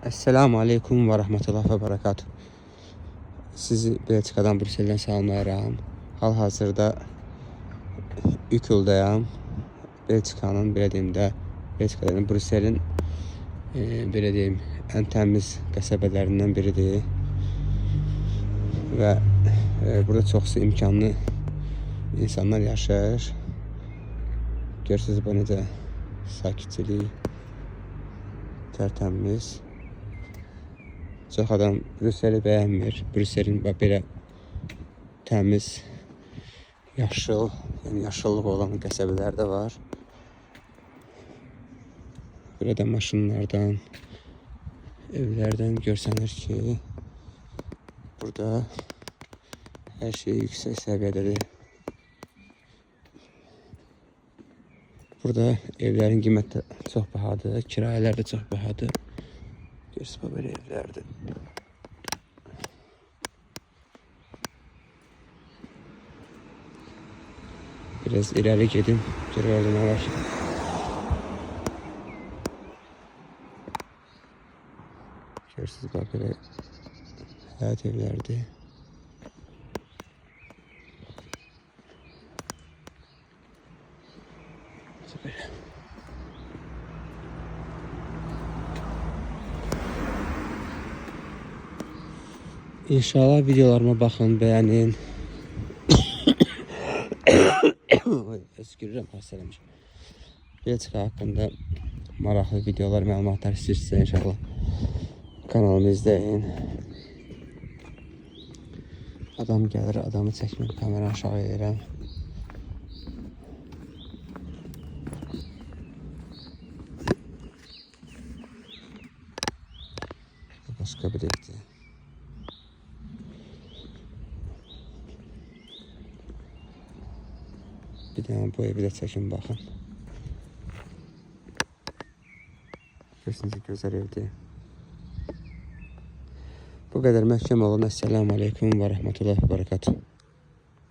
Esselamu Aleyküm ve Rahmetullah ve Berekatuhu. Sizi Belçikadan, Brüssel'den salamlayıram. Hal-hazırda Ükuldayam. Belçikanın, belə deyim də, Belçikadan, Brüssel'in belə deyim, ən təmiz qəsəbələrindən biridir. Və burada çoxsu imkanlı insanlar yaşayır. Görürsünüz bu necə sakitçilik, tərtəmiz. Çox adam Brüsseli bəyənmir. Brüsselin belə təmiz, yaşıl, yəni yaşıllıq olan qəsəbələr də var. Burada maşınlardan, evlərdən görsənir ki, burada hər şey yüksək səviyyədədir. Burada evlərin qiyməti çox bahadır, kirayələr də çox bahadır. Görürsünüz bu belə evlərdir. Biraz irəli gedim, görür orada nə var. Görürsünüz bax belə həyat evlərdir. Böyle. İnşallah videolarıma baxın, bəyənin. Öskürürəm, xəstələmişəm. Belçika haqqında maraqlı videolar, məlumatlar istəyirsinizsə inşallah kanalımı izləyin. Adam gəlir, adamı çəkmir, kamera aşağı edirəm. Başqa bir evdir. Bir dənə bu evi də çəkin, baxın. Görürsünüz, gözəl evdir. Bu qədər məhkəm olun. Esselamu Aleyküm və Rahmetullah və Berekatuhu.